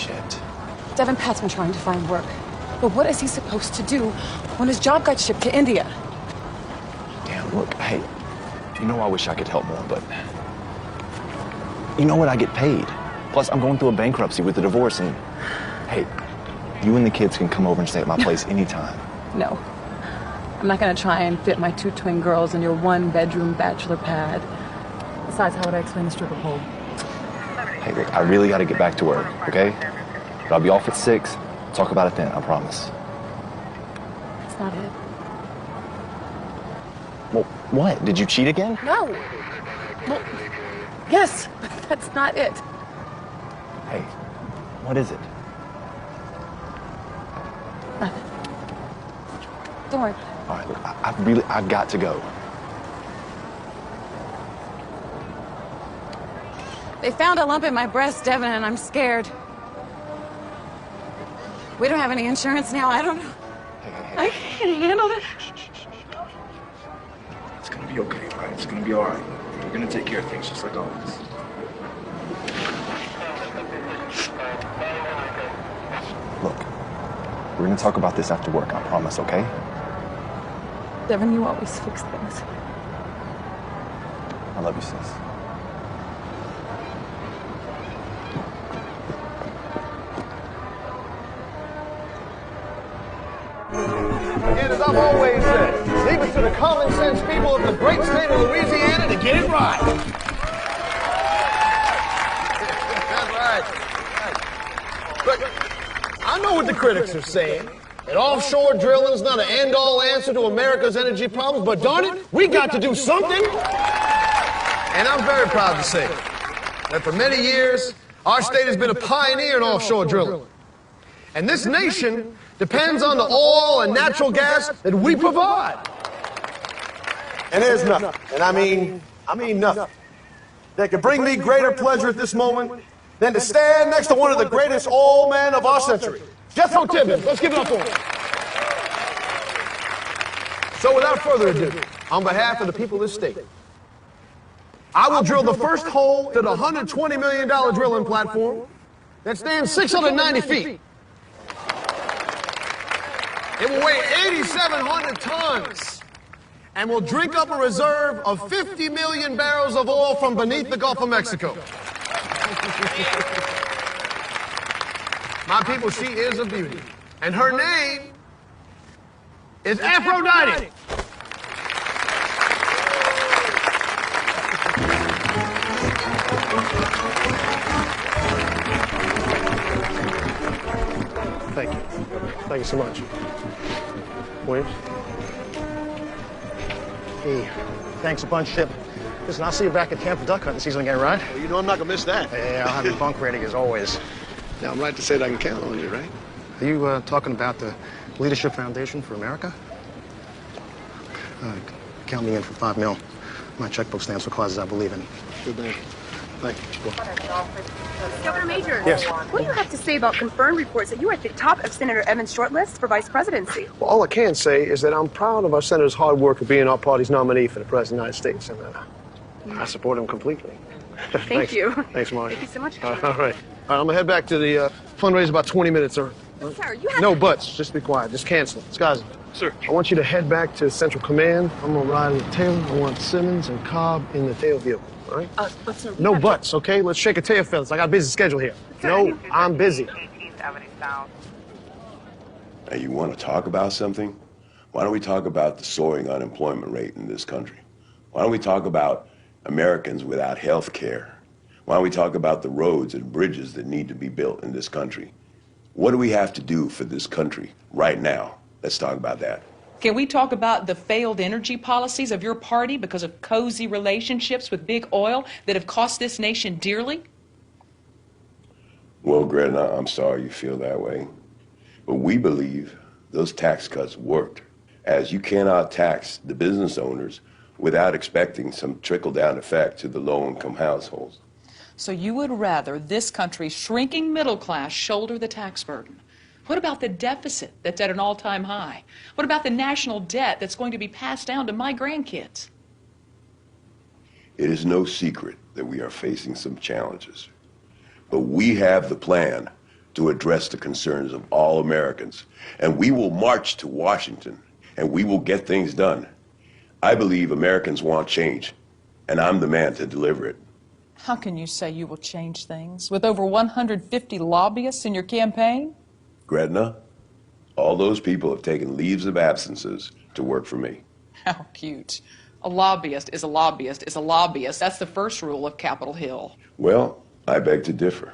Shit. Devin Pat's been trying to find work. But what is he supposed to do when his job got shipped to India? Damn, look, hey, you know I wish I could help more, but you know what? I get paid. Plus, I'm going through a bankruptcy with the divorce, and hey, you and the kids can come over and stay at my place anytime. No. I'm not gonna try and fit my 2 twin girls in your 1-bedroom bachelor pad. Besides, how would I explain the stripper pole? Hey, look, I really gotta get back to work, okay? But I'll be off at 6. Talk about it then, I promise. That's not it. Well, what? Did you cheat again? No. Well, yes, but that's not it. Hey, what is it? Nothing. Don't worry. All right, look, I've got to go. They found a lump in my breast, Devin, and I'm scared. We don't have any insurance now. I don't know. Hey. I can't handle it. It's gonna be okay, all right? It's gonna be all right. We're gonna take care of things just like always. Look, we're gonna talk about this after work, I promise, okay? Devin, you always fix things. I love you, sis. And as I've always said, leave it to the common sense people of the great state of Louisiana to get it right. That's right. Look, I know what the critics are saying. That offshore drilling is not an end-all answer to America's energy problems, but darn it, we got to do something. And I'm very proud to say that for many years, our state has been a pioneer in offshore drilling. And this nation depends on the oil and natural gas that we provide. And there's nothing, and I mean nothing, that could bring me greater pleasure at this moment than to stand next to one of the greatest oil men of our century. Jethro Tibbins, let's give it up for him. So without further ado, on behalf of the people of this state, I will drill the first hole to the $120 million drilling platform that stands 690 feet. It will weigh 8,700 tons and will drink up a reserve of 50 million barrels of oil from beneath the Gulf of Mexico. My people, she is a beauty. And her name is Aphrodite. Thank you. Thank you so much. Williams? Hey, thanks a bunch, Chip. Listen, I'll see you back at camp for duck hunting season again, right? Well, you know I'm not going to miss that. Yeah, I'll have your bunk ready as always. Now, I'm right to say that I can count on you, right? Are you talking about the Leadership Foundation for America? Count me in for $5 million. My checkbook stands for causes I believe in. Good man. Thank you. Governor Major, Yes. What do you have to say about confirmed reports that you are at the top of Senator Evans' shortlist for vice presidency? Well, all I can say is that I'm proud of our senator's hard work of being our party's nominee for the President of the United States, and I support him completely. Thank you. Thanks, Marty. Thank you so much. All right. All right, I'm going to head back to the fundraiser about 20 minutes early. Sir, you have No buts. Just be quiet. Just cancel it. Skies. Sir. I want you to head back to Central Command. I'm going to ride in the tail. I want Simmons and Cobb in the tail vehicle. All right? but sir, No buts, okay? Let's shake a tail feathers. I got a busy schedule here. No, I'm busy. Now, you want to talk about something? Why don't we talk about the soaring unemployment rate in this country? Why don't we talk about Americans without health care? Why don't we talk about the roads and bridges that need to be built in this country? What do we have to do for this country right now? Let's talk about that. Can we talk about the failed energy policies of your party because of cozy relationships with big oil that have cost this nation dearly? Well, Greta, I'm sorry you feel that way. But we believe those tax cuts worked, as you cannot tax the business owners without expecting some trickle-down effect to the low-income households. So you would rather this country's shrinking middle class shoulder the tax burden? What about the deficit that's at an all-time high? What about the national debt that's going to be passed down to my grandkids? It is no secret that we are facing some challenges, but we have the plan to address the concerns of all Americans. And we will march to Washington, and we will get things done. I believe Americans want change, and I'm the man to deliver it. How can you say you will change things with over 150 lobbyists in your campaign? Gretna, all those people have taken leaves of absences to work for me. How cute. A lobbyist is a lobbyist is a lobbyist. That's the first rule of Capitol Hill. Well, I beg to differ.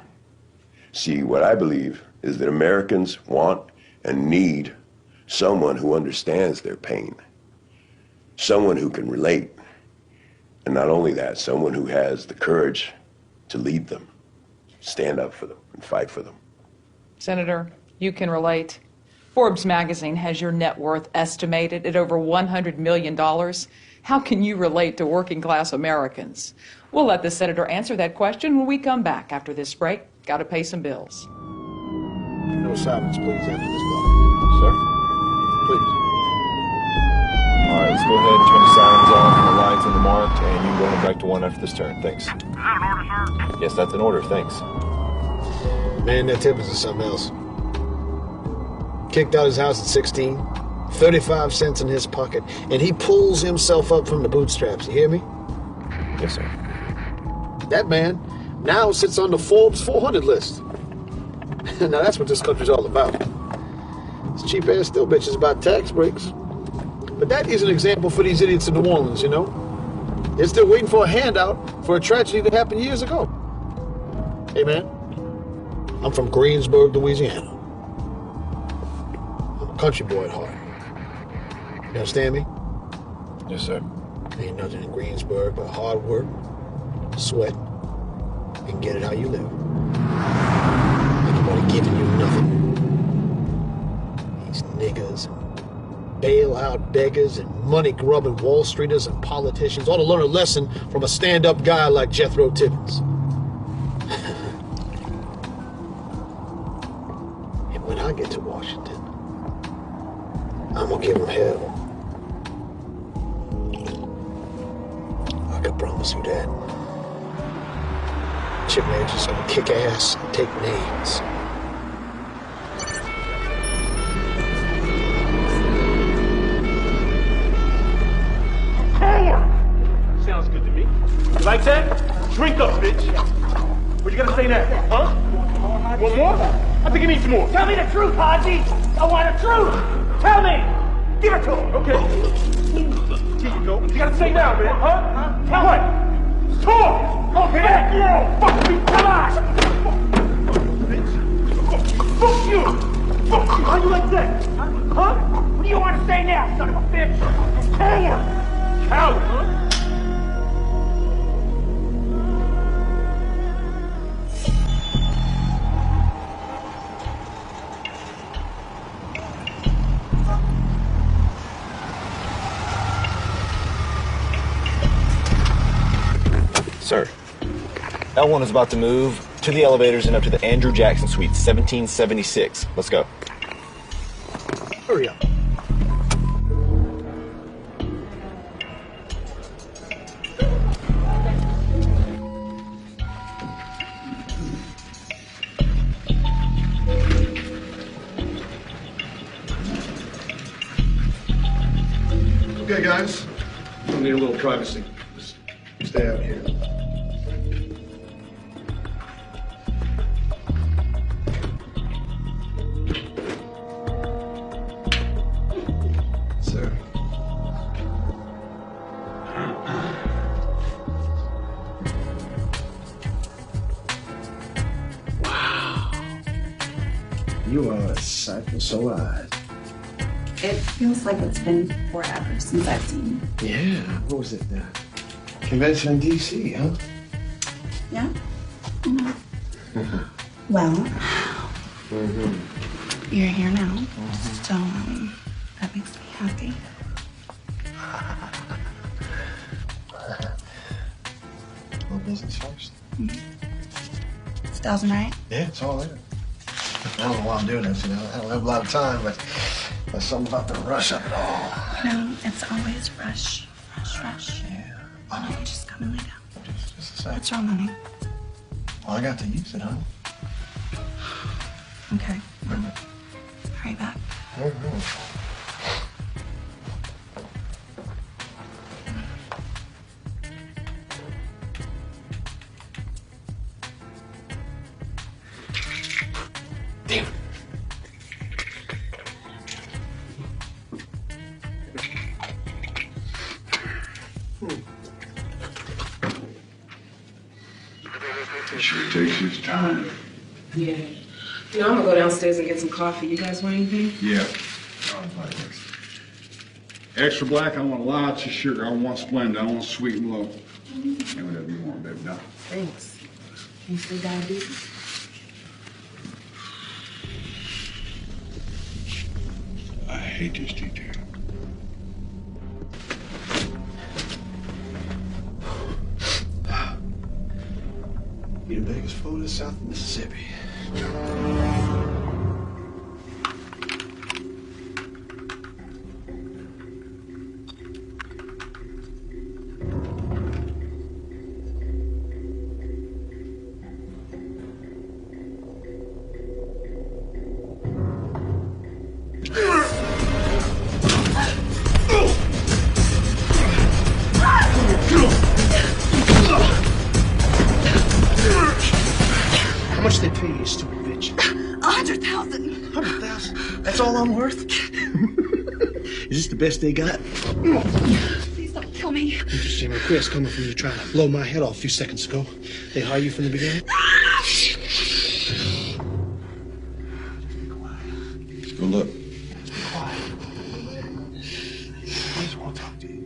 See, what I believe is that Americans want and need someone who understands their pain, someone who can relate, and not only that, someone who has the courage to lead them, stand up for them, and fight for them. Senator, you can relate. Forbes magazine has your net worth estimated at over $100 million. How can you relate to working class Americans? We'll let the senator answer that question when we come back after this break. Got to pay some bills. No silence, please, after this block. Sir? Please. All right, let's go ahead and turn the sirens off and the lights on the marked, and you can go ahead back to 1 after this turn. Thanks. Is that an order, sir? Yes, that's an order. Thanks. Man, that Tibbetts is something else. Kicked out his house at 16, 35 cents in his pocket, and he pulls himself up from the bootstraps. You hear me? Yes, sir. That man now sits on the Forbes 400 list. Now that's what this country's all about. This cheap ass still bitches about tax breaks. But that is an example for these idiots in New Orleans, you know? They're still waiting for a handout for a tragedy that happened years ago. Hey, man, I'm from Greensburg, Louisiana. I'm a country boy at heart. You understand me? Yes, sir. Ain't nothing in Greensburg but hard work, sweat, and get it how you live. Ain't nobody giving you nothing. These niggas, bailout beggars, and money-grubbing Wall Streeters and politicians ought to learn a lesson from a stand-up guy like Jethro Tibbetts. And when I get to Washington, I'm gonna give them hell. I can promise you that. Chip man's just gonna kick ass and take names. Sounds good to me. You like that? Drink up, bitch. What you gotta say now? Huh? Want more? I think he needs more. Tell me the truth, Haji. I want the truth. Tell me. Give it to him. Okay. Here you go. You gotta say now, man. Huh? Tell What? Talk. Okay. Back you. Fuck me. Come on. Fuck you. Fuck you. How you like that? Huh? What do you want to say now, son of a bitch? Tell him. Coward, huh? Sir, L1 is about to move to the elevators and up to the Andrew Jackson Suite, 1776. Let's go. Hurry up. Okay, guys. We'll need a little privacy. Just stay out here. Sir. Wow. You are a sight for sore eyes. It feels like it's been forever since I've seen you. Yeah. What was it? The convention in D.C., huh? Yeah? Well, you're here now, so that makes me happy. Little business first. Styles right? Yeah, it's all there. I don't know why I'm doing this, you know. I don't have a lot of time, but there's something about the rush of it all. No, it's always rush. Yeah. Why don't you just come and lay down? Just a sec. What's wrong, honey? Well, I got to use it, honey. Okay. Hurry back. Damn. He sure takes his time. Yeah. You know, I'm gonna go downstairs and get some coffee. You guys want anything? Yeah. Extra black, I want lots of sugar. I want Splenda. I want sweet and low. And whatever you want, baby. No. Thanks. Can you see diabetes? I hate this detail. Be the biggest Florida south of Mississippi. How much they pay you, stupid bitch? 100,000. 100,000? That's all I'm worth? Is this the best they got? Please don't kill me. Interesting request coming from you trying to blow my head off a few seconds ago. They hire you from the beginning? Go look. I just want to talk to you.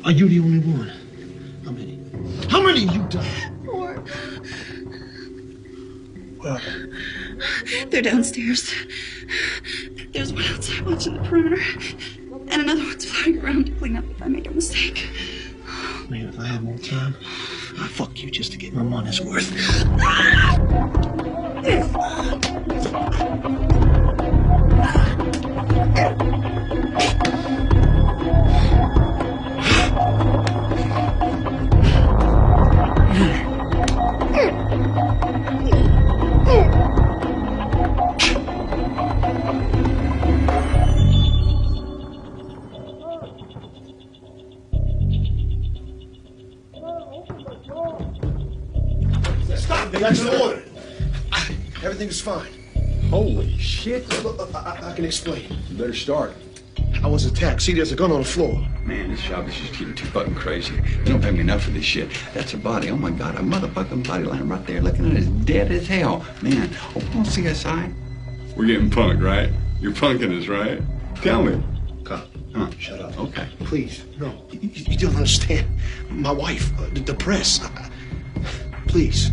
Are you the only one? How many? How many you done? 4. Well, They're downstairs. There's one outside watching the perimeter, and another one's flying around to clean up if I make a mistake. man, if I had more time, I'd fuck you just to get my money's worth. Stop! They got your order. Everything's fine. Holy shit. Look, I can explain. You better start. I was attacked. See, there's a gun on the floor. Man, this job is just getting too fucking crazy. They don't pay me enough for this shit. That's a body. Oh my God, a motherfucking body lying right there looking at us dead as hell. Man, oh, on CSI. We're getting punked, right? You're punking us, right? Tell me. Cop, shut up. Okay. Please, no. You don't understand. My wife, the press. Please.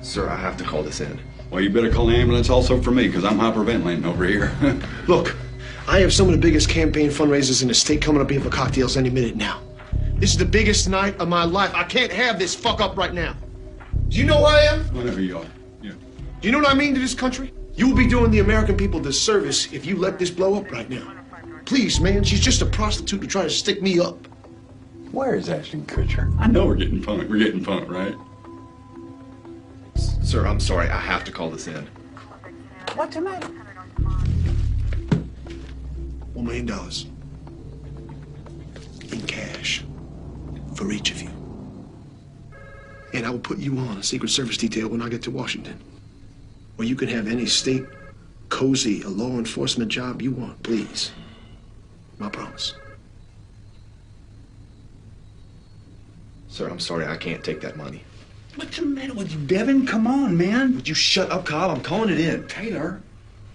Sir, I have to call this in. Well, you better call the ambulance also for me, because I'm hyperventilating over here. Look, I have some of the biggest campaign fundraisers in the state coming up here for cocktails any minute now. This is the biggest night of my life. I can't have this fuck up right now. Do you know who I am? Whatever you are. Yeah. Do you know what I mean to this country? You will be doing the American people a disservice if you let this blow up right now. Please, man, she's just a prostitute to try to stick me up. Where is Ashton Kutcher? I know we're getting punked. We're getting punked, right? Sir, I'm sorry. I have to call this in. What's the matter? $1 million. In cash. For each of you. And I will put you on a Secret Service detail when I get to Washington. Where you can have any state, cozy, a law enforcement job you want, please. My promise. Sir, I'm sorry. I can't take that money. What's the matter with you, Devin? Come on, man. Would you shut up, Kyle? I'm calling it in. Taylor,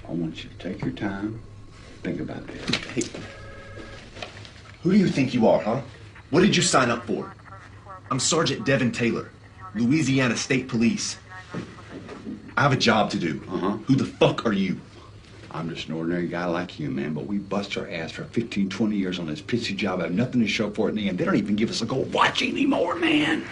I want you to take your time. Think about this. Hey, who do you think you are, huh? What did you sign up for? I'm Sergeant Devin Taylor, Louisiana State Police. I have a job to do. Who the fuck are you? I'm just an ordinary guy like you, man, but we bust our ass for 15, 20 years on this pissy job. I have nothing to show for it in the end. They don't even give us a gold watch anymore, man.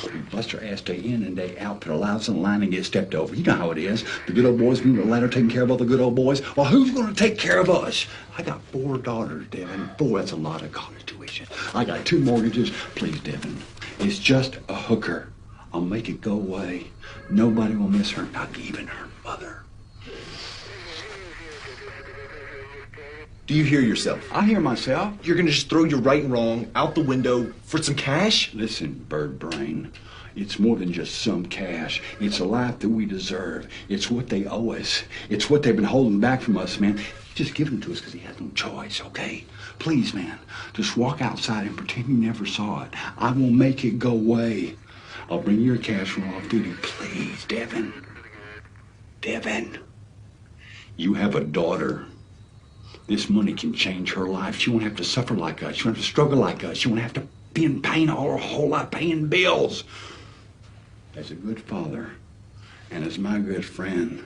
We bust our ass day in and day out, put our lives on the line and get stepped over. You know how it is. The good old boys being the ladder taking care of all the good old boys. Well, who's going to take care of us? I got 4 daughters, Devin. 4, that's a lot of college tuition. I got 2 mortgages. Please, Devin, It's just a hooker. I'll make it go away. Nobody will miss her, not even her mother. Do you hear yourself? I hear myself. You're gonna just throw your right and wrong out the window for some cash? Listen, bird brain. It's more than just some cash. It's a life that we deserve. It's what they owe us. It's what they've been holding back from us, man. Just give it to us because he has no choice, okay? Please, man, just walk outside and pretend you never saw it. I will make it go away. I'll bring your cash from off duty. Please, Devin. Devin. You have a daughter. This money can change her life. She won't have to suffer like us. She won't have to struggle like us. She won't have to be in pain all her whole life paying bills. As a good father and as my good friend,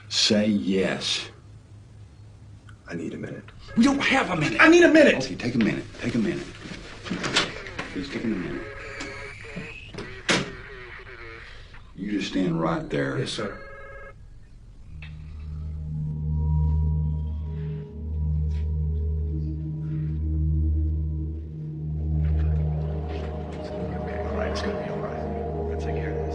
say yes. I need a minute. We don't have a minute. I need a minute. Okay, take a minute. Take a minute. He's taking a minute. You just stand right there. Yes, sir. It's gonna be all right. We're gonna take care of this.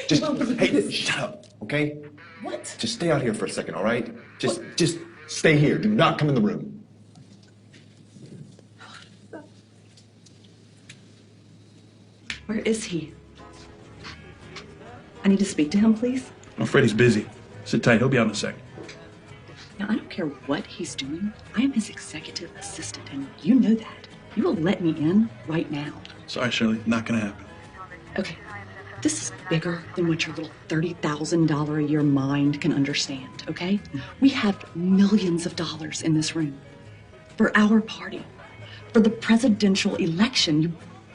Just, hey, shut up, okay? What? Just stay out here for a second, all right? Just stay here. Do not come in the room. Where is he? I need to speak to him, please. I'm afraid he's busy. Sit tight. He'll be out in a sec. Now, I don't care what he's doing. I am his executive assistant, and you know that. You will let me in right now. Sorry, Shirley. Not gonna happen. Okay. This is bigger than what your little $30,000 a year mind can understand, okay? We have millions of dollars in this room for our party, for the presidential election. You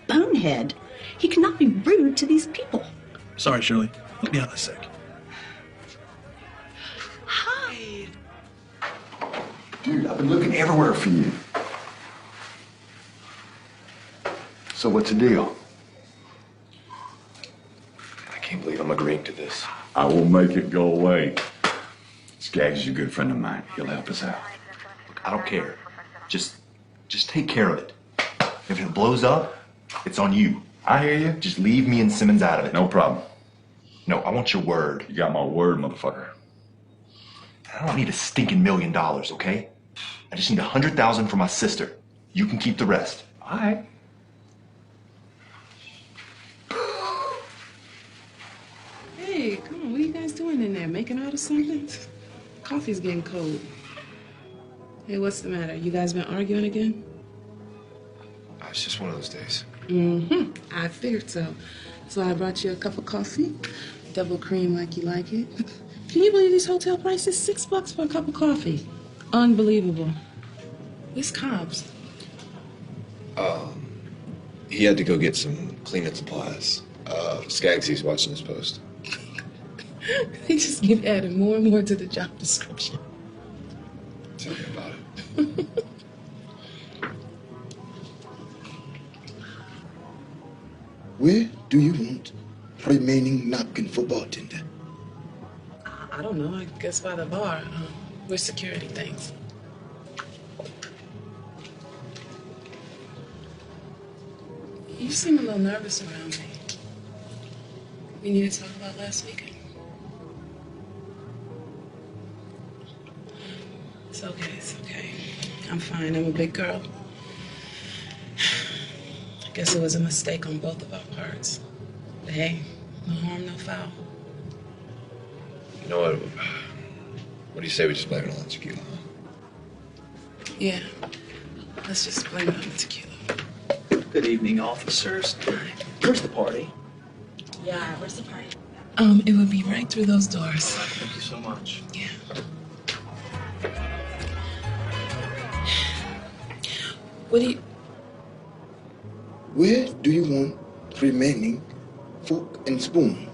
bonehead. He cannot be rude to these people. Sorry, Shirley. He'll be out in a sec. Hi. Dude, I've been looking everywhere for you. So what's the deal? I can't believe I'm agreeing to this. I will make it go away. Skaggs is a good friend of mine. He'll help us out. Look, I don't care. Just take care of it. If it blows up, it's on you. I hear you. Just leave me and Simmons out of it. No problem. No, I want your word. You got my word, motherfucker. I don't need a stinking $1 million, okay? I just need 100,000 for my sister. You can keep the rest. All right. Hey, come on, what are you guys doing in there? Making out or something? Coffee's getting cold. Hey, what's the matter? You guys been arguing again? It's just one of those days. Mm-hmm. I figured so. So I brought you a cup of coffee, double cream like you like it. Can you believe these hotel prices? $6 for a cup of coffee. Unbelievable. Where's Cobbs? He had to go get some cleaning supplies. Skagsy's watching his post. They just keep adding more and more to the job description. Tell me about it. Where do you want remaining napkin for bartender? I don't know. I guess by the bar. Where's security things? You seem a little nervous around me. We need to talk about last weekend. It's okay, it's okay. I'm fine. I'm a big girl. I guess it was a mistake on both of our parts. But hey, no harm, no foul. You know what do you say we just blame it on the tequila, huh? Yeah. Let's just blame it on the tequila. Good evening, officers. Where's the party? Yeah, where's the party? It would be right through those doors. Thank you so much. Yeah. What do you... Where do you want remaining fork and spoon?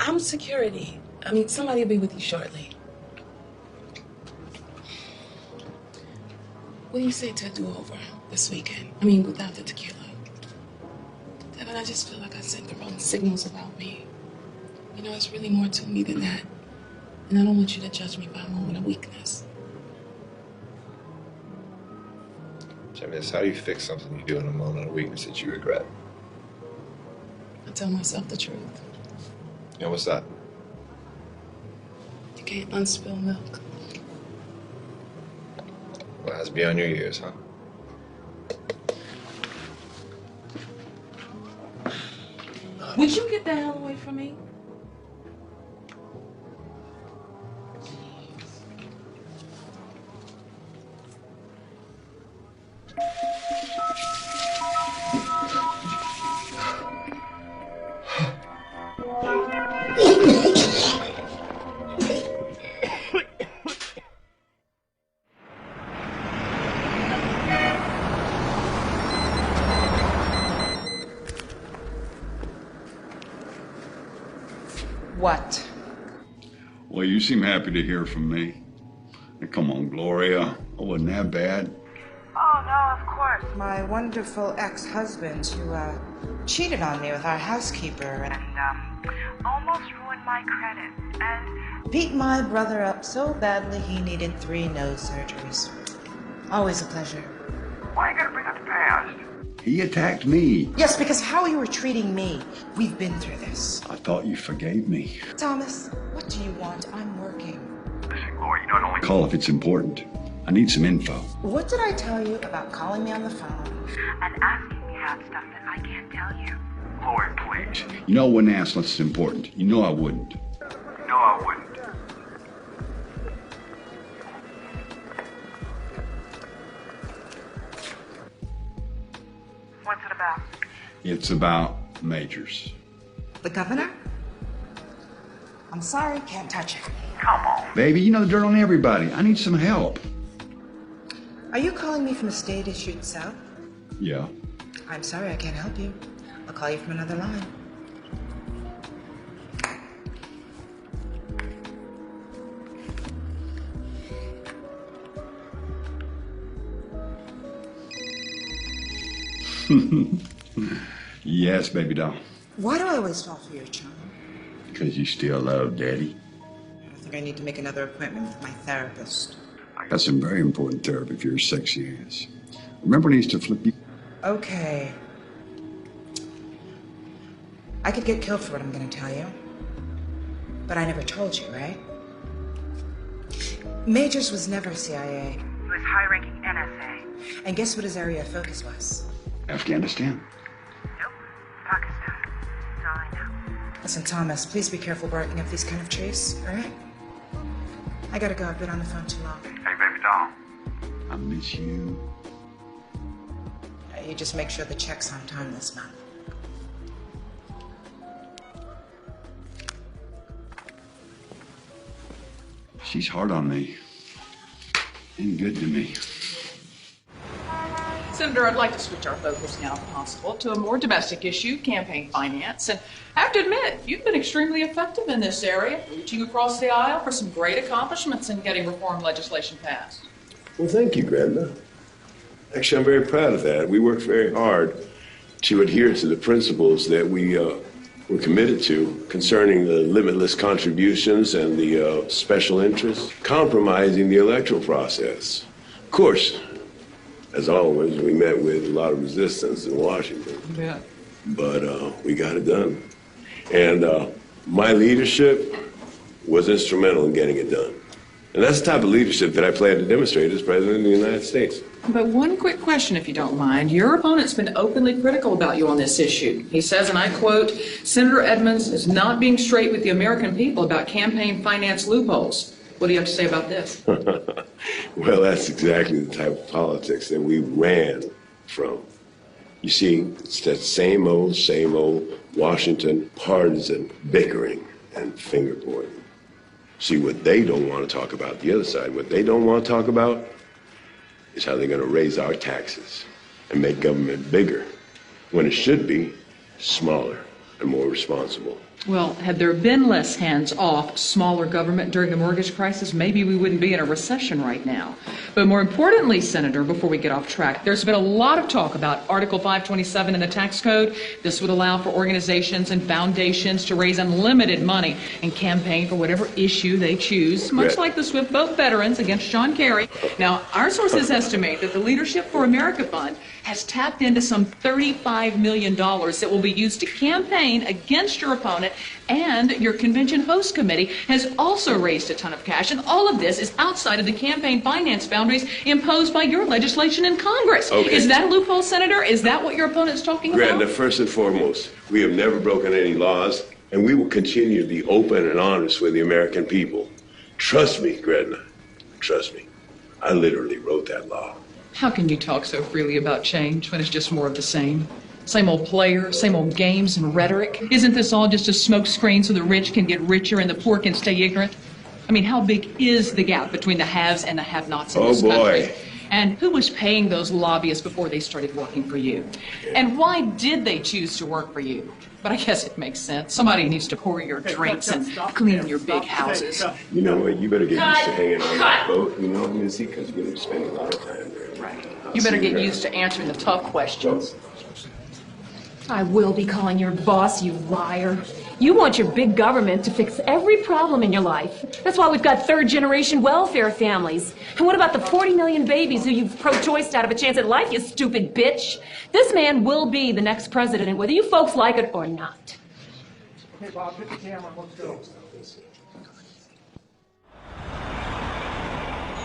I'm security. I mean, somebody will be with you shortly. What do you say to a do-over this weekend? I mean, without the tequila. Devin, I just feel like I sent the wrong signals about me. You know, it's really more to me than that. And I don't want you to judge me by a moment of weakness. Jamie, how do you fix something you do in a moment of weakness that you regret? I tell myself the truth. Yeah, what's that? You can't unspill milk. Well, that's beyond your years, huh? Would you get the hell away from me? What? Well, you seem happy to hear from me. Now, come on, Gloria. I wasn't that bad. Oh, no, of course. My wonderful ex-husband who, cheated on me with our housekeeper and, almost ruined my credit and beat my brother up so badly he needed 3 nose surgeries. Always a pleasure. Why are you gonna bring up the past? He attacked me. Yes, because how you were treating me. We've been through this. I thought you forgave me. Thomas, what do you want? I'm working. Listen, Gloria, you don't only Call if it's important. I need some info. What did I tell you about calling me on the phone and asking me about stuff that I can't tell you? Gloria, please. You know I wouldn't ask unless it's important. You know I wouldn't. No, I wouldn't. What's it about? It's about Majors. The governor? I'm sorry, can't touch it. Come on. Baby, you know the dirt on everybody. I need some help. Are you calling me from a state-issued cell? Yeah. I'm sorry, I can't help you. I'll call you from another line. Yes, baby doll. Why do I always fall for your charm? Because you still love Daddy. I think I need to make another appointment with my therapist. That's some very important therapy for your sexy ass. Remember when he used to flip you? Okay. I could get killed for what I'm going to tell you. But I never told you, right? Majors was never CIA. He was high-ranking NSA. And guess what his area of focus was? Afghanistan. Nope. Pakistan. That's all I know. Listen, Thomas, please be careful barking up these kind of trees, all right? I gotta go. I've been on the phone too long. Hey, baby doll. I miss you. You just make sure the check's on time this month. She's hard on me. Ain't good to me. Senator, I'd like to switch our focus now, if possible, to a more domestic issue, campaign finance. And I have to admit, you've been extremely effective in this area, reaching across the aisle for some great accomplishments in getting reform legislation passed. Well, thank you, Grandma. Actually, I'm very proud of that. We worked very hard to adhere to the principles that we were committed to concerning the limitless contributions and the special interests, compromising the electoral process. Of course, as always, we met with a lot of resistance in Washington. Yeah. But we got it done. And my leadership was instrumental in getting it done. And that's the type of leadership that I plan to demonstrate as President of the United States. But one quick question, if you don't mind. Your opponent's been openly critical about you on this issue. He says, and I quote, Senator Edmonds is not being straight with the American people about campaign finance loopholes. What do you have to say about this? Well, that's exactly the type of politics that we ran from. You see, it's that same old Washington partisan bickering and finger pointing. See, what they don't want to talk about, the other side, what they don't want to talk about is how they're going to raise our taxes and make government bigger when it should be smaller and more responsible. Well, had there been less hands-off, smaller government during the mortgage crisis, maybe we wouldn't be in a recession right now. But more importantly, Senator, before we get off track, there's been a lot of talk about Article 527 in the tax code. This would allow for organizations and foundations to raise unlimited money and campaign for whatever issue they choose, much like the Swift Boat veterans against John Kerry. Now, our sources estimate that the Leadership for America Fund has tapped into some $35 million that will be used to campaign against your opponent, and your convention host committee has also raised a ton of cash, and all of this is outside of the campaign finance boundaries imposed by your legislation in Congress. Okay. Is that a loophole, Senator? Is that what your opponent's talking about? Greta, first and foremost, we have never broken any laws, and we will continue to be open and honest with the American people. Trust me, Gretna. Trust me. I literally wrote that law. How can you talk so freely about change when it's just more of the same? Same old players, same old games and rhetoric. Isn't this all just a smokescreen so the rich can get richer and the poor can stay ignorant? I mean, how big is the gap between the haves and the have-nots in this country? And who was paying those lobbyists before they started working for you? And why did they choose to work for you? But I guess it makes sense. Somebody needs to pour your drinks and clean your big houses. You know what? You better get used to hanging on that boat, you know, Missy, because you're going to spend a lot of time there. Right. You better get used to answering the tough questions. I will be calling your boss, you liar. You want your big government to fix every problem in your life. That's why we've got third-generation welfare families. And what about the 40 million babies who you've pro-choiced out of a chance at life, you stupid bitch? This man will be the next president, whether you folks like it or not. Hey, Bob, hit the camera. Let's go.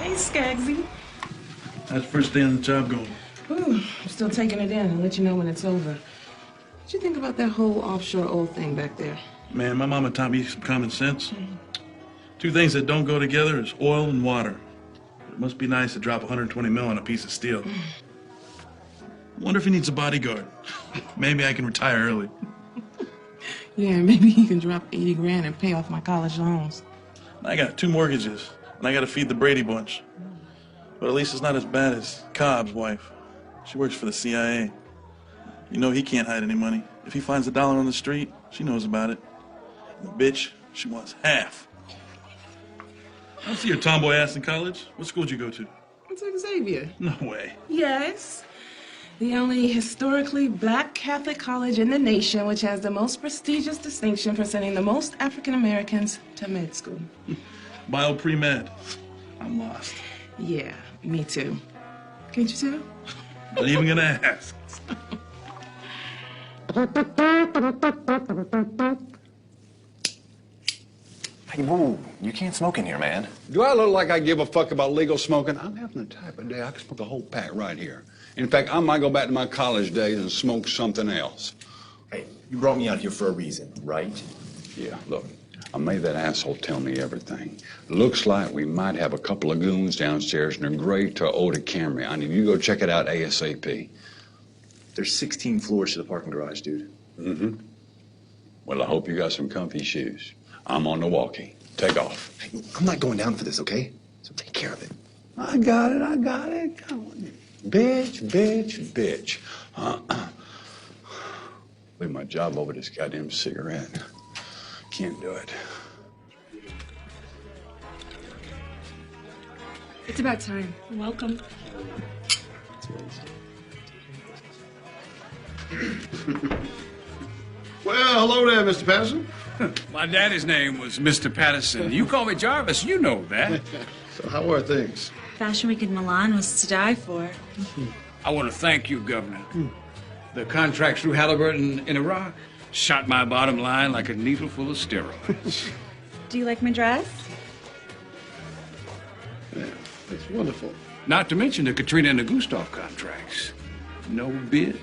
Hey, Skaggsy. How's the first day on the job going? Ooh, I'm still taking it in. I'll let you know when it's over. What'd you think about that whole offshore oil thing back there? Man, my mama taught me some common sense. Two things that don't go together is oil and water. It must be nice to drop 120 mil on a piece of steel. Wonder if he needs a bodyguard. Maybe I can retire early. Yeah, maybe you can drop 80 grand and pay off my college loans. I got 2 mortgages, and I got to feed the Brady Bunch. But at least it's not as bad as Cobb's wife. She works for the CIA. You know he can't hide any money. If he finds $1 on the street, she knows about it. And the bitch, she wants half. I see your tomboy ass in college. What school did you go to? It's Xavier. No way. Yes. The only historically black Catholic college in the nation, which has the most prestigious distinction for sending the most African Americans to med school. Bio pre-med. I'm lost. Yeah, me too. Can't you tell? Not even gonna ask. Hey, whoa, you can't smoke in here, man. Do I look like I give a fuck about legal smoking? I'm having the type of day I can smoke a whole pack right here. In fact, I might go back to my college days and smoke something else. Hey, you brought me out here for a reason, right? Yeah, look, I made that asshole tell me everything. Looks like we might have a couple of goons downstairs in a gray Toyota Camry. I need you to go check it out ASAP. There's 16 floors to the parking garage, dude. Mm-hmm. Well, I hope you got some comfy shoes. I'm on the walkie. Take off. Hey, I'm not going down for this, okay? So take care of it. I got it. Come on. Bitch. Leave my job over this goddamn cigarette. Can't do it. It's about time. Welcome. Well, hello there, Mr. Patterson. My daddy's name was Mr. Patterson. You call me Jarvis, you know that. So how are things? Fashion Week in Milan was to die for. I want to thank you, Governor. The contract through Halliburton in Iraq shot my bottom line like a needle full of steroids. Do you like my dress? Yeah, it's wonderful. Not to mention the Katrina and the Gustav contracts. No bid.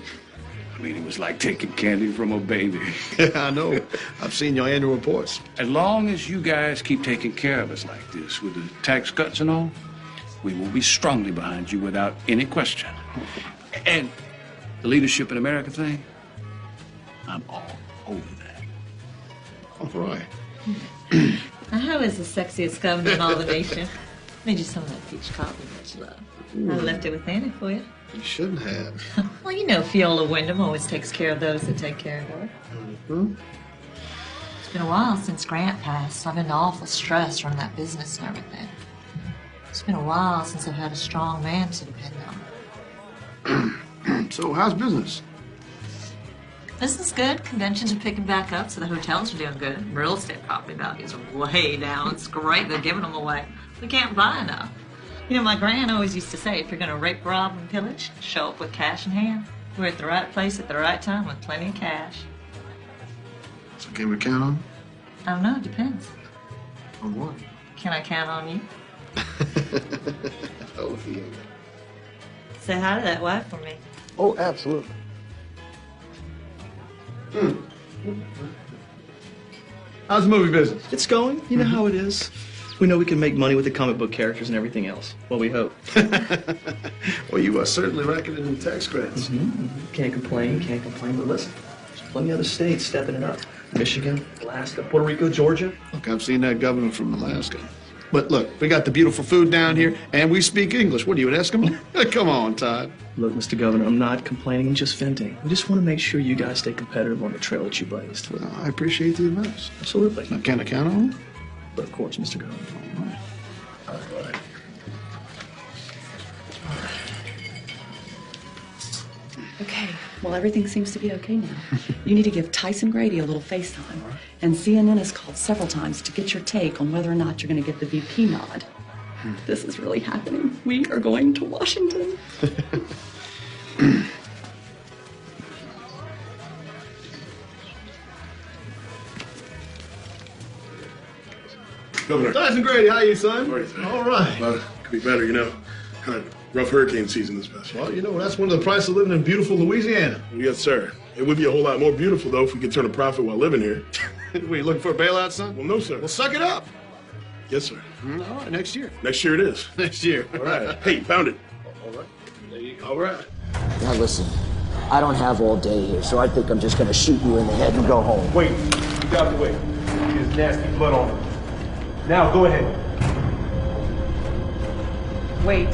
I mean, it was like taking candy from a baby. Yeah, I know. I've seen your annual reports. As long as you guys keep taking care of us like this with the tax cuts and all, we will be strongly behind you without any question. And the Leadership in America thing, I'm all over that. All right. I was the sexiest governor in all the nation. Made you some of that peach coffee that you love. I left it with Annie for you. You shouldn't have. Well, you know Fiola Wyndham always takes care of those that take care of her. Mm-hmm. been a while since Grant passed. I've been awful stressed running that business and everything. It's been a while since I've had a strong man to depend on. So, how's business? Business good. Conventions are picking back up, so the hotels are doing good. Real estate property values are way down. It's great. They're giving them away. We can't buy enough. You know, my gran always used to say, if you're going to rape, rob, and pillage, show up with cash in hand. We're at the right place at the right time with plenty of cash. So can we count on? I don't know. It depends. On what? Can I count on you? Oh, yeah. Say hi to that wife for me. Oh, absolutely. How's the movie business? It's going. You know how it is. We know we can make money with the comic book characters and everything else. Well, we hope. Well, you are certainly racking in the tax credits. Can't complain, but listen, there's plenty of other states stepping it up. Michigan, Alaska, Puerto Rico, Georgia. Look, I've seen that governor from Alaska. But look, we got the beautiful food down here, and we speak English. What are you, an Eskimo? Come on, Todd. Look, Mr. Governor, I'm not complaining, I'm just venting. We just want to make sure you guys stay competitive on the trail that you blazed. Well, I appreciate the advice. Absolutely. Now, can I count on you? But of course, Mr. Governor. All right. Okay, well, everything seems to be okay now. You need to give Tyson Grady a little FaceTime. And CNN has called several times to get your take on whether or not you're going to get the VP nod. This is really happening. We are going to Washington. Governor. Tyson Grady, how you, son? All right. Well, could be better, you know. Kind of rough hurricane season this past year. Well, you know, that's one of the prices of living in beautiful Louisiana. Yes, sir. It would be a whole lot more beautiful, though, if we could turn a profit while living here. Were you looking for a bailout, son? Well, no, sir. Well, suck it up. Yes, sir. All right, next year. Next year it is. Next year. All right. Hey, found it. All right. There you go. All right. Now listen, I don't have all day here, so I think I'm just gonna shoot you in the head and go home. Wait. You got to wait. There's nasty blood on him. Now, go ahead. Wait.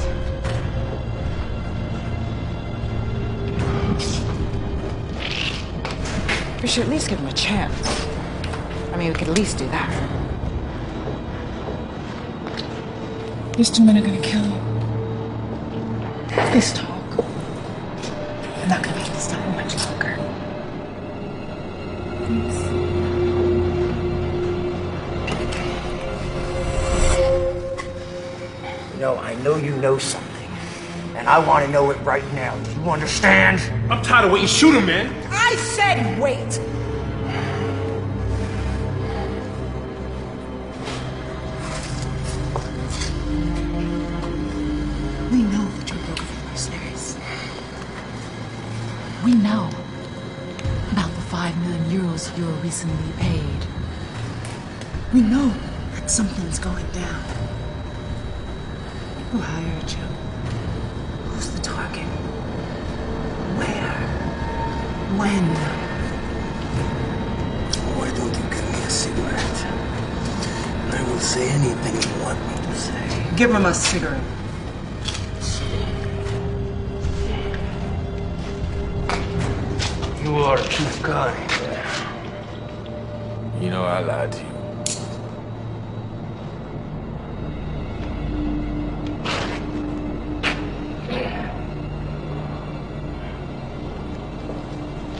We should at least give him a chance. I mean, we could at least do that. These two men are gonna kill him. Please talk. I'm not gonna be able to stop him much longer. Please. You know, I know you know something, and I want to know it right now. Do you understand? I'm tired of waiting. Shoot him, man. I said wait! We know that you're looking for mercenaries. We know about the 5 million euros you were recently paid. We know that something's going down. Who hired you? Who's the target? Where? When? Why don't you give me a cigarette? And I will say anything you want me to say. Give him a cigarette. You are too kind. You know I lied to you.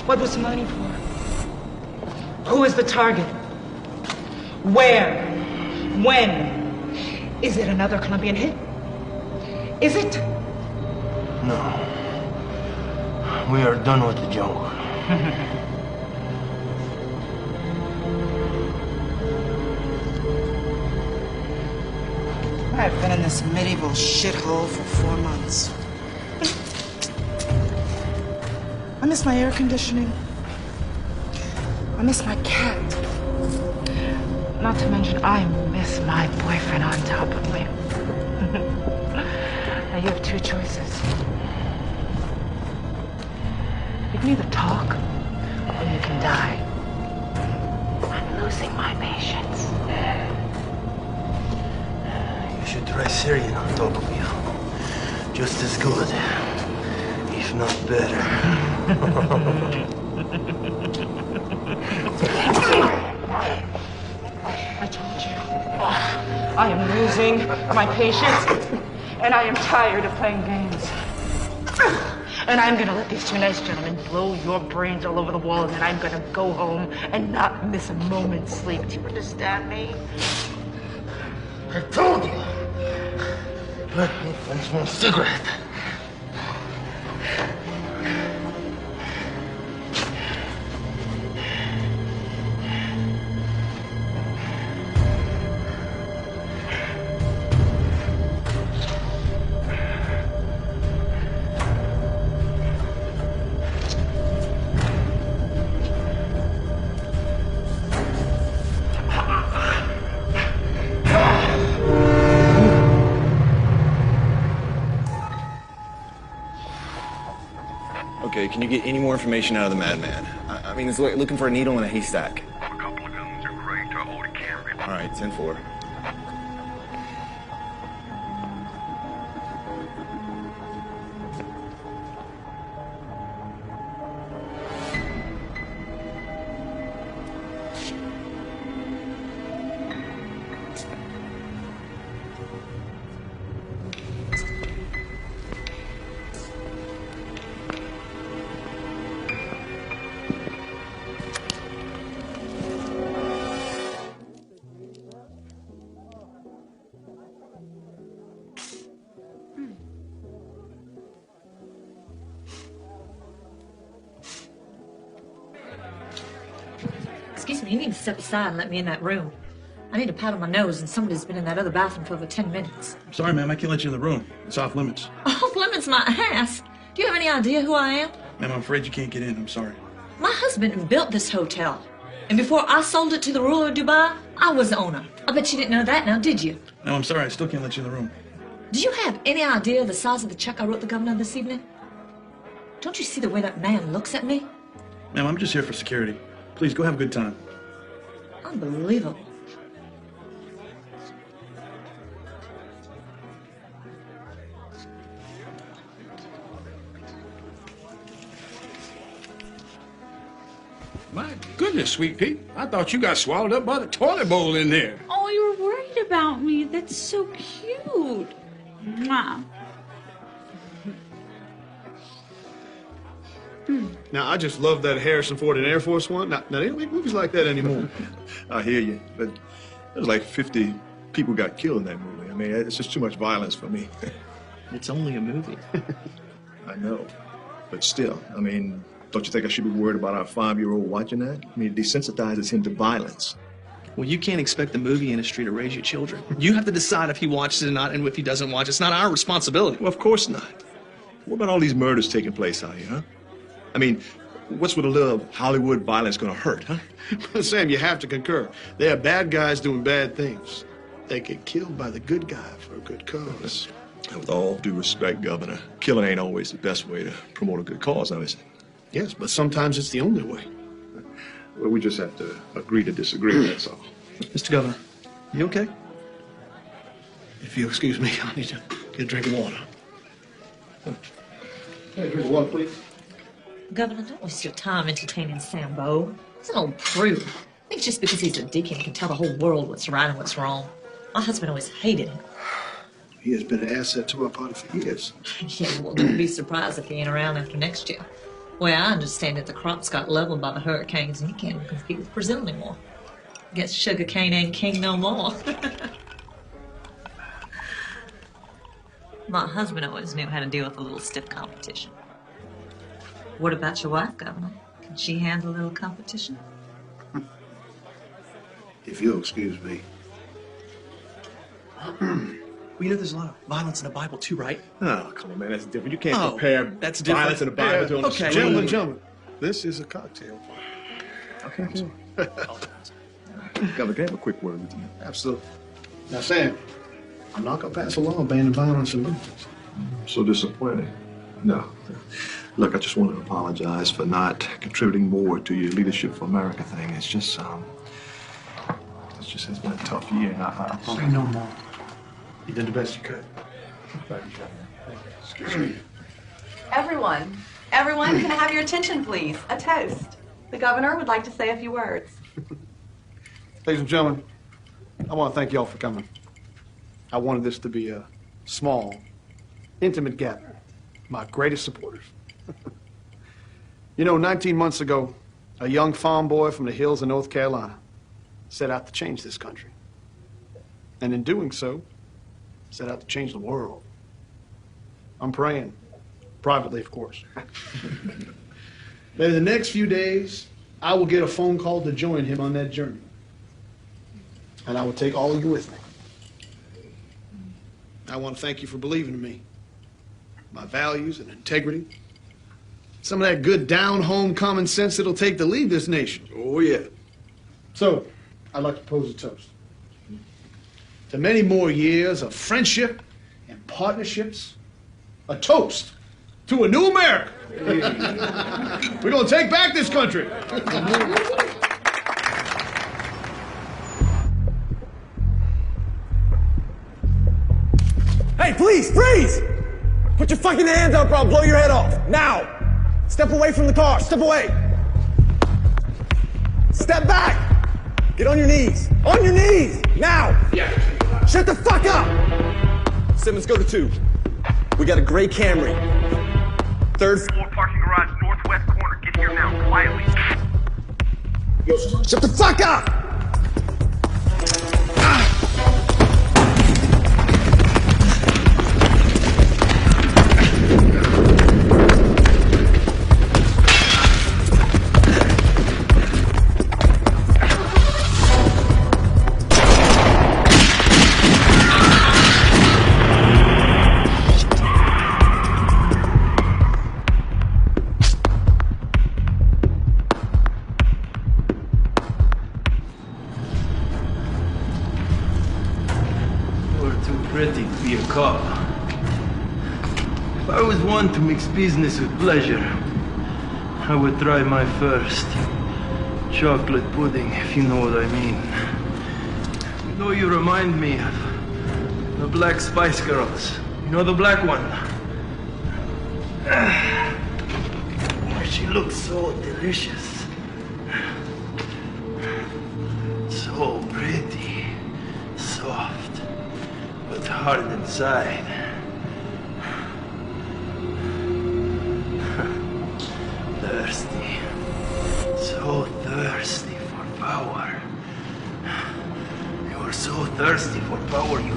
What was the money for? Who is the target? Where? When? Is it another Colombian hit? Is it? No. We are done with the jungle. I've been in this medieval shithole for 4 months. I miss my air conditioning. I miss my cat. Not to mention, I miss my boyfriend on top of me. Now you have 2 choices. You can either talk, or you can die. I'm losing my patience. You should try Syrian on top of you. Just as good, if not better. I am losing my patience, and I am tired of playing games. And I'm gonna let these two nice gentlemen blow your brains all over the wall, and then I'm gonna go home and not miss a moment's sleep. Do you understand me? I told you. Let me finish my cigarette. Okay, can you get any more information out of the madman? I mean, it's looking for a needle in a haystack. A couple of guns are great to hold a camera. All right, 10-4. Excuse me, you need to step aside and let me in that room. I need a pat on my nose, and somebody's been in that other bathroom for over 10 minutes. I'm sorry, ma'am. I can't let you in the room. It's off limits. Off limits my ass. Do you have any idea who I am? Ma'am, I'm afraid you can't get in. I'm sorry. My husband built this hotel. And before I sold it to the ruler of Dubai, I was the owner. I bet you didn't know that now, did you? No, I'm sorry. I still can't let you in the room. Do you have any idea the size of the check I wrote the governor this evening? Don't you see the way that man looks at me? Ma'am, I'm just here for security. Please, go have a good time. Unbelievable. My goodness, Sweet Pea. I thought you got swallowed up by the toilet bowl in there. Oh, you were worried about me. That's so cute. Mwah. Now, I just love that Harrison Ford and Air Force One. Now they don't make movies like that anymore. I hear you, but there's like 50 people got killed in that movie. I mean, it's just too much violence for me. It's only a movie. I know, but still, I mean, don't you think I should be worried about our 5-year-old watching that? I mean, it desensitizes him to violence. Well, you can't expect the movie industry to raise your children. You have to decide if he watches it or not, and if he doesn't watch it. It's not our responsibility. Well, of course not. What about all these murders taking place out here, huh? I mean, what's with a little Hollywood violence gonna hurt, huh? Sam, you have to concur. They are bad guys doing bad things. They get killed by the good guy for a good cause. With all due respect, Governor, killing ain't always the best way to promote a good cause, now is it? Yes, but sometimes it's the only way. Well, we just have to agree to disagree, that's all. Mr. Governor, you okay? If you'll excuse me, I need to get a drink of water. Hey, a drink of water, please. Governor, don't waste your time entertaining Sambo. He's an old prude. I think just because he's a deacon, he can tell the whole world what's right and what's wrong. My husband always hated him. He has been an asset to our party for years. Yeah, well, don't be surprised if he ain't around after next year. Well, I understand that the crops got leveled by the hurricanes and he can't even compete with Brazil anymore. Guess sugarcane ain't king no more. My husband always knew how to deal with a little stiff competition. What about your wife, Governor? Can she handle a little competition? If you'll excuse me. Well, you know there's a lot of violence in the Bible too, right? Oh, come on, man, that's different. You can't compare that's different. violence in the Bible to on the street. Gentlemen, this is a cocktail. Okay. Governor, can I have a quick word with you? Absolutely. Now, Sam, I'm not going to pass a law banning violence in movies. So disappointing. No. Look, I just want to apologize for not contributing more to your Leadership for America thing. It's just, has been a tough year. And I Say no more. You did the best you could. Thank you. Excuse me. Everyone, can I have your attention, please? A toast. The governor would like to say a few words. Ladies and gentlemen, I want to thank y'all for coming. I wanted this to be a small, intimate gathering. My greatest supporters. You know, 19 months ago, a young farm boy from the hills of North Carolina set out to change this country. And in doing so, set out to change the world. I'm praying. Privately, of course. That in the next few days, I will get a phone call to join him on that journey. And I will take all of you with me. I want to thank you for believing in me, my values and integrity, some of that good down-home common sense it'll take to lead this nation. Oh, yeah. So, I'd like to pose a toast to many more years of friendship and partnerships. A toast to a new America. We're going to take back this country. Hey, please, freeze! Put your fucking hands up or I'll blow your head off. Now! Step away from the car. Step away. Step back. Get on your knees. On your knees! Now! Yeah. Shut the fuck up! Simmons, go to 2. We got a gray Camry. 3rd floor parking garage, northwest corner. Get here now, quietly. Shut the fuck up! Pretty to be a cop. If I was one to mix business with pleasure, I would try my first chocolate pudding, if you know what I mean. You know, you remind me of the Black Spice Girls. You know the black one? She looks so delicious. So pretty. Soft. But hard inside. Thirsty. So thirsty for power. You're so thirsty for power, you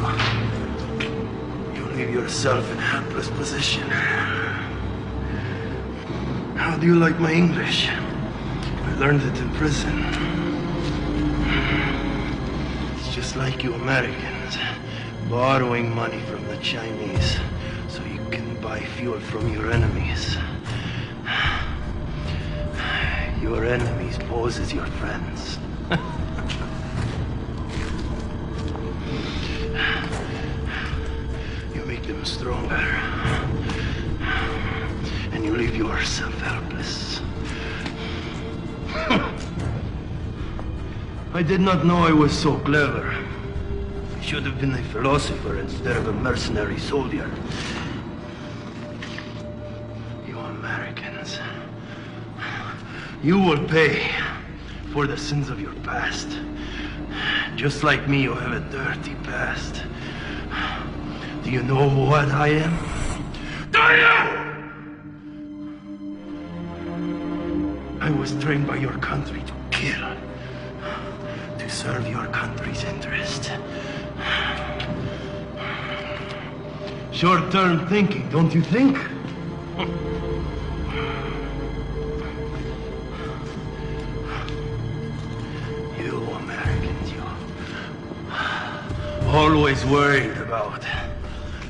leave yourself in a helpless position. How do you like my English? I learned it in prison. It's just like you Americans. Borrowing money from the Chinese so you can buy fuel from your enemies. Your enemies pose as your friends. You make them stronger. And you leave yourself helpless. I did not know I was so clever. Should have been a philosopher instead of a mercenary soldier. You Americans, you will pay for the sins of your past. Just like me, you have a dirty past. Do you know what I am? Do you? I was trained by your country to kill, to serve your country's interest. Short-term thinking, don't you think? You Americans, you always worried about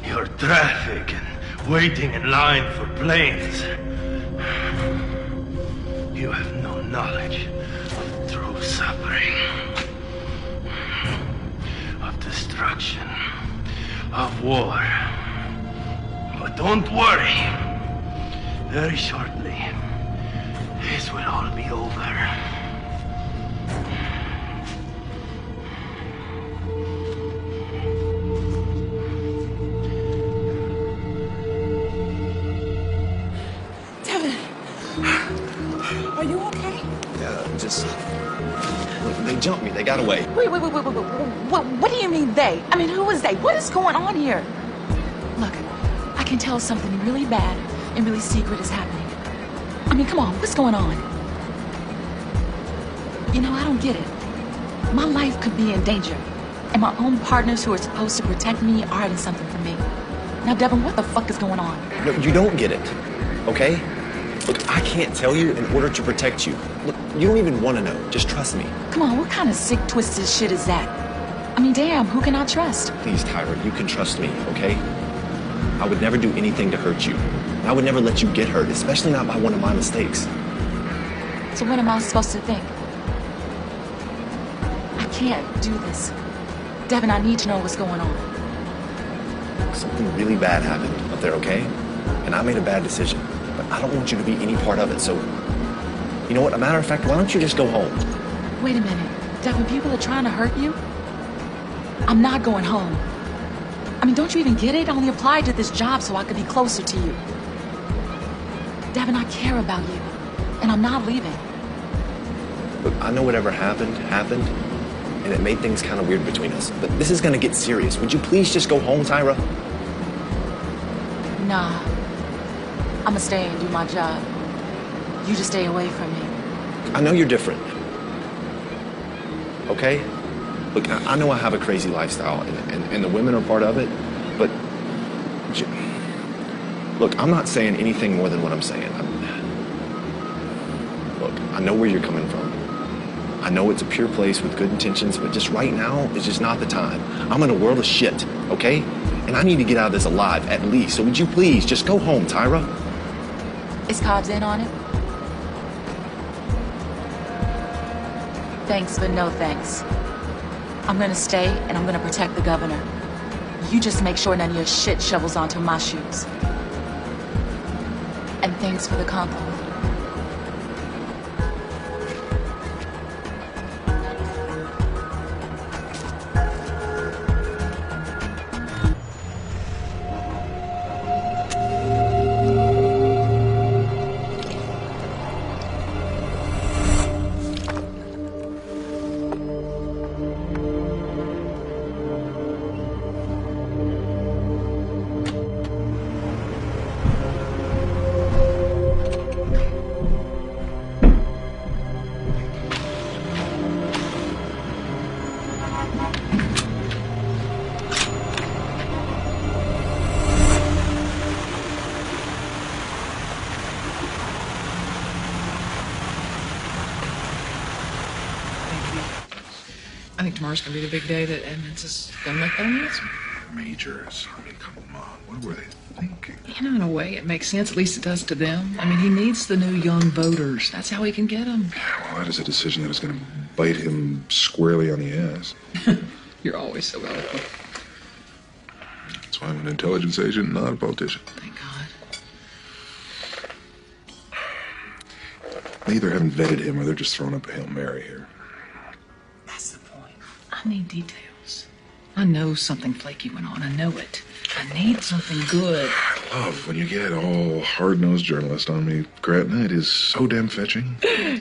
your traffic and waiting in line for planes. You have no knowledge of true suffering, of destruction, of war. But don't worry. Very shortly, this will all be over. Devin, are you okay? Yeah, just... Look, they jumped me. They got away. Wait. What do you mean they? I mean, who is they? What is going on here? Look, I can tell something really bad and really secret is happening. I mean, come on, what's going on? You know, I don't get it. My life could be in danger, and my own partners who are supposed to protect me are hiding something from me. Now, Devin, what the fuck is going on? No, you don't get it, okay? Look, I can't tell you in order to protect you. Look, you don't even want to know. Just trust me. Come on, what kind of sick, twisted shit is that? I mean, damn, who can I trust? Please, Tyra, you can trust me, okay? I would never do anything to hurt you. And I would never let you get hurt, especially not by one of my mistakes. So what am I supposed to think? I can't do this. Devin, I need to know what's going on. Something really bad happened up there, okay? And I made a bad decision. But I don't want you to be any part of it, so... You know what, a matter of fact, why don't you just go home? Wait a minute. Devin, people are trying to hurt you? I'm not going home. I mean, don't you even get it? I only applied to this job so I could be closer to you. Devin, I care about you. And I'm not leaving. Look, I know whatever happened, and it made things kind of weird between us. But this is gonna get serious. Would you please just go home, Tyra? Nah. I'ma stay and do my job. You just stay away from me. I know you're different. Okay? Look, I know I have a crazy lifestyle, and the women are part of it, but... Look, I'm not saying anything more than what I'm saying. Look, I know where you're coming from. I know it's a pure place with good intentions, but just right now, it's just not the time. I'm in a world of shit, okay? And I need to get out of this alive, at least. So would you please just go home, Tyra? Is Cobbs in on it? Thanks, but no thanks. I'm gonna stay, and I'm gonna protect the governor. You just make sure none of your shit shovels onto my shoes. And thanks for the compliment. I think tomorrow's gonna be the big day that Edmonds is gonna make that announcement. Majors. I mean, come on. What were they thinking? You know, in a way, it makes sense. At least it does to them. I mean, he needs the new young voters. That's how he can get them. Well, that is a decision that is going to bite him squarely on the ass. You're always so eloquent. That's why I'm an intelligence agent, not a politician. Thank God. They either haven't vetted him or they're just throwing up a Hail Mary here. That's the point. I need details. I know something flaky went on. I know it. I need something good. I love when you get all hard-nosed journalist on me, Gretna. It is so damn fetching.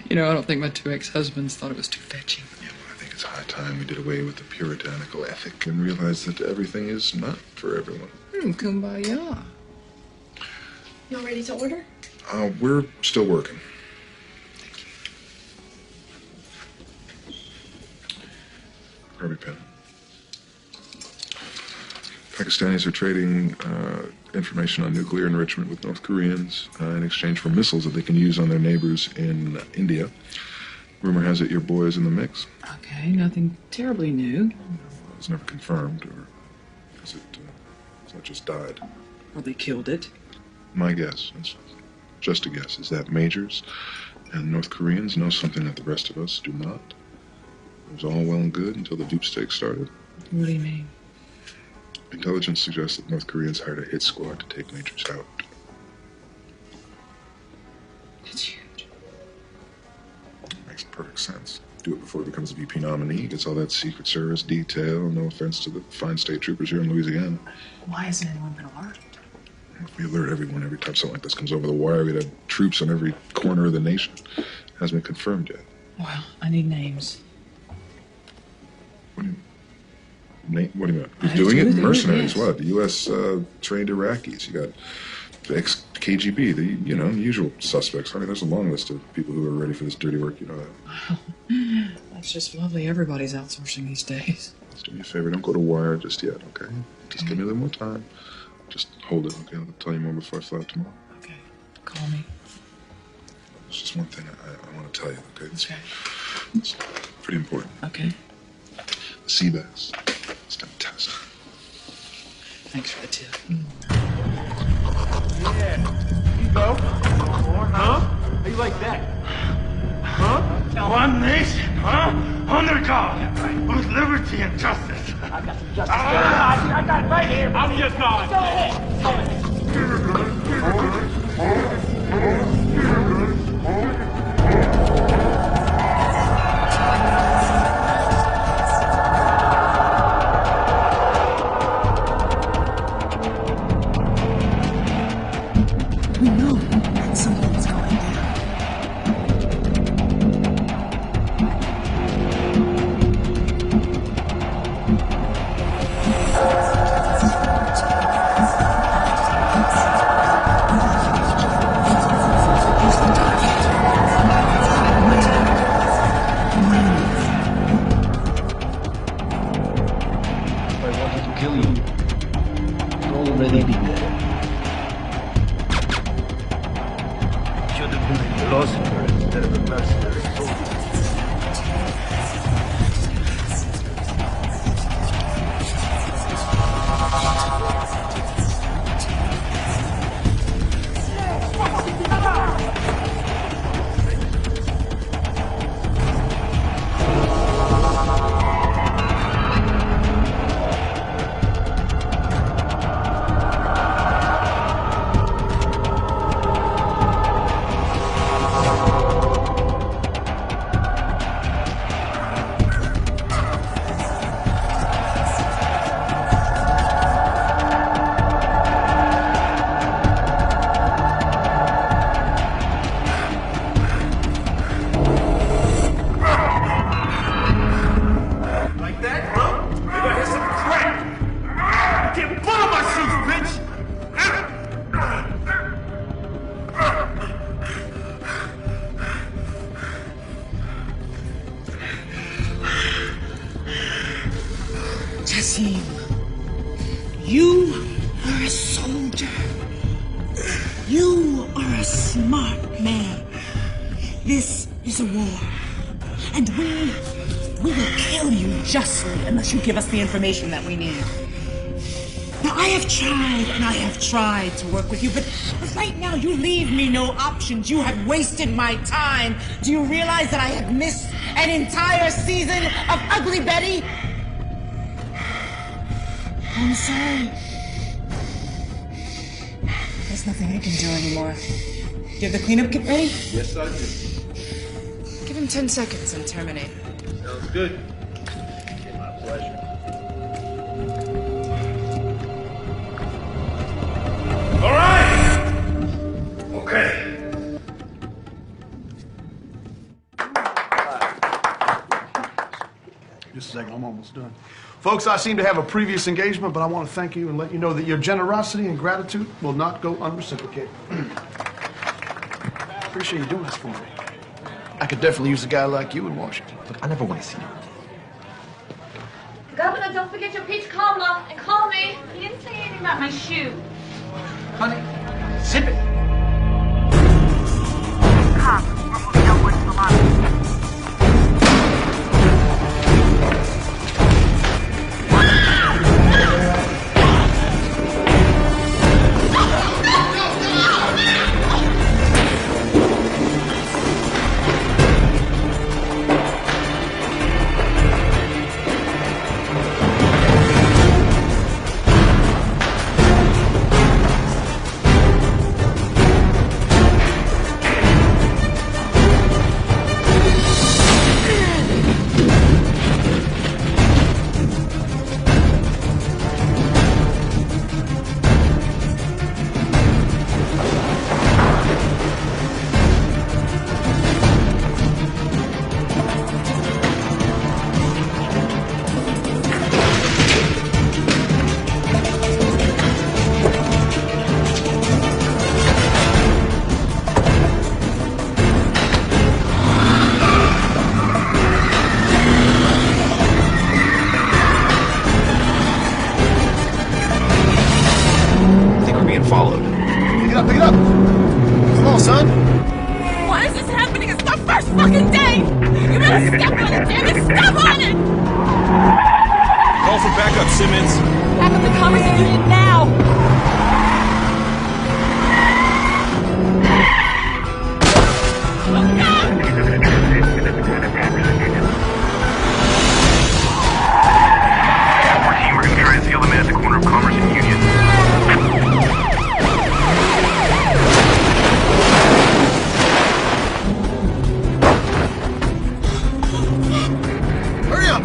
You know, I don't think my two ex-husbands thought it was too fetching. Yeah, well, I think it's high time we did away with the puritanical ethic and realized that everything is not for everyone. Kumbaya. You all ready to order? We're still working. Grab your pen. Pakistanis are trading information on nuclear enrichment with North Koreans in exchange for missiles that they can use on their neighbors in India. Rumor has it your boy is in the mix. Okay, nothing terribly new. It's never confirmed, or is it just died? Or they killed it. My guess, it's just a guess, is that Majors and North Koreans know something that the rest of us do not. It was all well and good until the deep state started. What do you mean? Intelligence suggests that North Koreans hired a hit squad to take Majors out. It's huge. Makes perfect sense. Do it before he becomes a VP nominee. Gets all that Secret Service detail. No offense to the fine state troopers here in Louisiana. Why hasn't anyone been alerted? If we alert everyone every time something like this comes over the wire, we'd have troops on every corner of the nation. Hasn't been confirmed yet. Well, I need names. Nate, what do you mean? Who's doing it? Mercenaries, what? The U.S. Trained Iraqis. You got ex-KGB, the, usual suspects. I mean, there's a long list of people who are ready for this dirty work, you know that. That's just lovely. Everybody's outsourcing these days. Just do me a favor, don't go to wire just yet, okay? Just give me a little more time. Just hold it, okay? I'll tell you more before I fly out tomorrow. Okay. Call me. There's just one thing I want to tell you, okay? It's pretty important. Okay. The sea bass. It's fantastic. Thanks for the tip. Yeah. You go. Huh? How you like that? Huh? One nation, huh? Under God, with liberty and justice. I got some justice. I got it right here. I'm your God. Go ahead. We know that something's going down. If I wanted to kill you, you'd already be dead. Should have been a philosopher instead of a mercenary soldier. Like that, huh? Maybe I hear some crack. Get butt on my shoes, bitch! Jassim, you are a soldier. You are a smart man. This is a war. And we will kill you justly unless you give us the information that we need. Now, I have tried and I have tried to work with you, but right now you leave me no options. You have wasted my time. Do you realize that I have missed an entire season of Ugly Betty? I'm sorry. There's nothing I can do anymore. Do you have the cleanup kit ready? Yes, I do. Give him 10 seconds and terminate. Sounds good. My pleasure. All right! Okay. Just a second, I'm almost done. Folks, I seem to have a previous engagement, but I want to thank you and let you know that your generosity and gratitude will not go unreciprocated. Appreciate you doing this for me. I could definitely use a guy like you in Washington. Look, I never want to see you. Governor, don't forget your peach cobbler and call me. He didn't say anything about my shoe. Honey, zip it. Cops, we're moving outwards to the lobby. for backup, Simmons. Back up the Commerce Union now! We're gonna try and seal them in at the corner of Commerce and Union. Hurry up!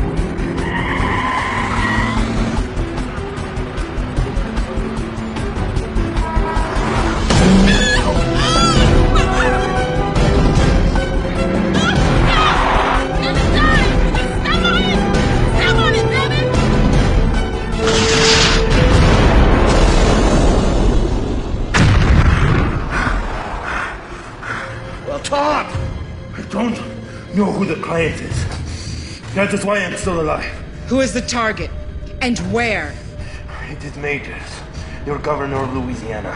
Well, Todd! I don't know who the client is. That is why I'm still alive. Who is the target? And where? It is Majors, your governor of Louisiana.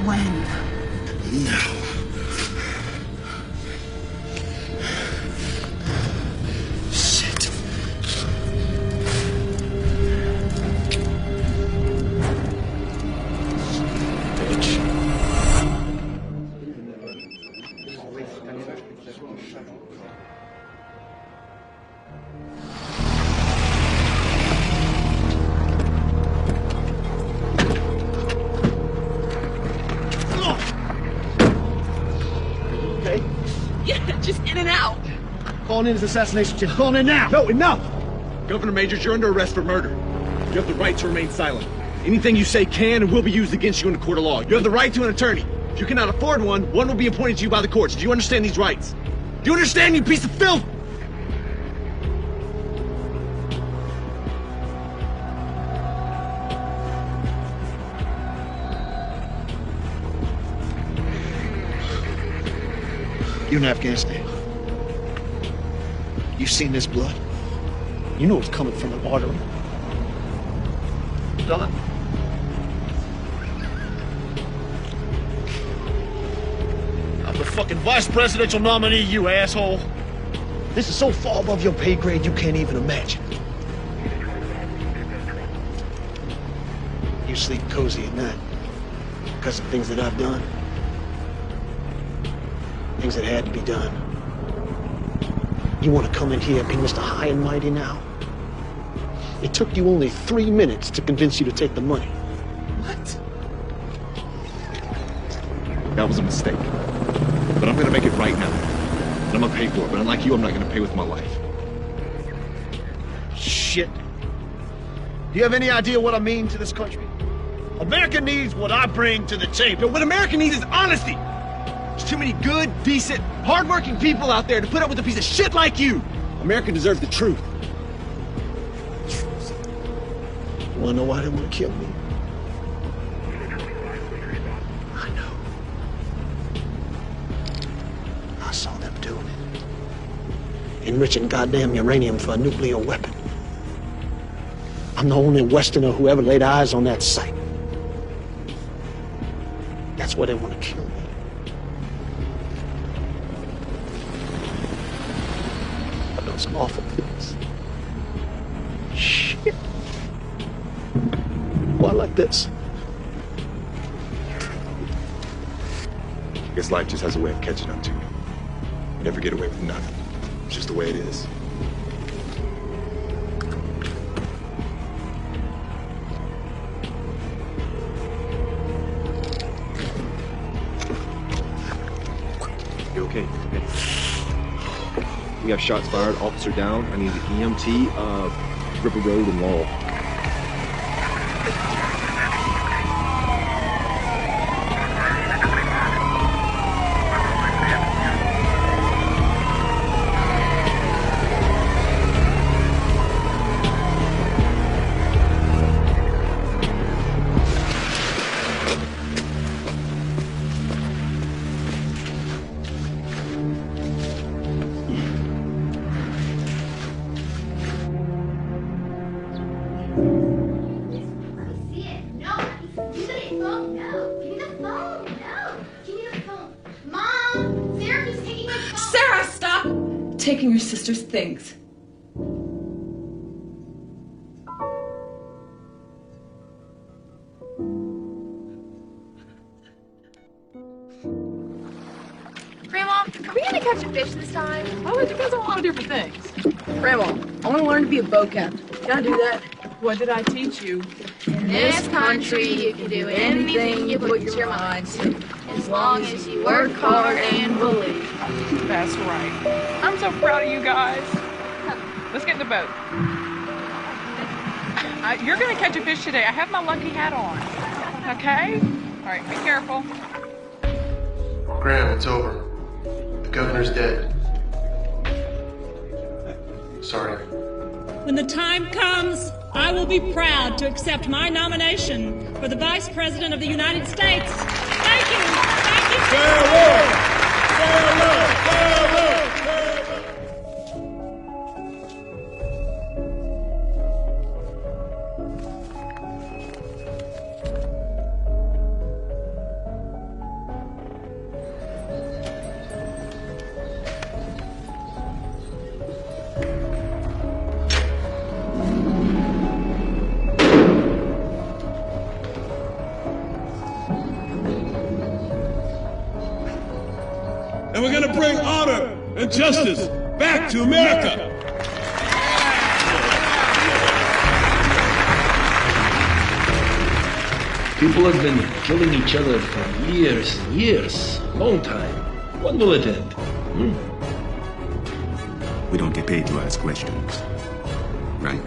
When? Now. Shit. Bitch. Okay? Yeah, just in and out. Calling in his assassination kit. Calling in now. No, enough! Governor Majors, you're under arrest for murder. You have the right to remain silent. Anything you say can and will be used against you in a court of law. You have the right to an attorney. If you cannot afford one will be appointed to you by the courts. Do you understand these rights? Do you understand, you piece of filth? You're in Afghanistan. You've seen this blood. You know it's coming from the artery. Done. I'm the fucking vice presidential nominee, you asshole. This is so far above your pay grade you can't even imagine. You sleep cozy at night because of things that I've done. Things that had to be done. You want to come in here and be Mr. High and Mighty now? It took you only 3 minutes to convince you to take the money. What? That was a mistake. But I'm gonna make it right now. And I'm gonna pay for it, but unlike you, I'm not gonna pay with my life. Shit. Do you have any idea what I mean to this country? America needs what I bring to the table. What America needs is honesty. There's too many good, decent, hardworking people out there to put up with a piece of shit like you. America deserves the truth. You wanna know why they want to kill me? I know. I saw them doing it. Enriching goddamn uranium for a nuclear weapon. I'm the only Westerner who ever laid eyes on that site. That's why they want to kill me. I've done some awful things. Shit. Why like this? I guess life just has a way of catching up to you. You never get away with nothing. It's just the way it is. You okay? Okay. We have shots fired, officer down. I need the EMT, River Road and Laurel. taking your sister's things. Grandma, are we gonna catch a fish this time? Oh, it depends on a lot of different things. Grandma, I want to learn to be a boat captain. Can I do that? What did I teach you? In this country, you can do anything you put your mind to, as long as you work hard and believe. That's right. I'm so proud of you guys. Let's get in the boat. You're gonna catch a fish today. I have my lucky hat on. Okay? All right, be careful. Graham, it's over. The governor's dead. Sorry. When the time comes, I will be proud to accept my nomination for the Vice President of the United States. Thank you. Thank you. Farewell. Farewell. Farewell. Farewell. And we're going to bring order and justice back to America. People have been killing each other for years and years. Long time. When will it end? We don't get paid to ask questions, right?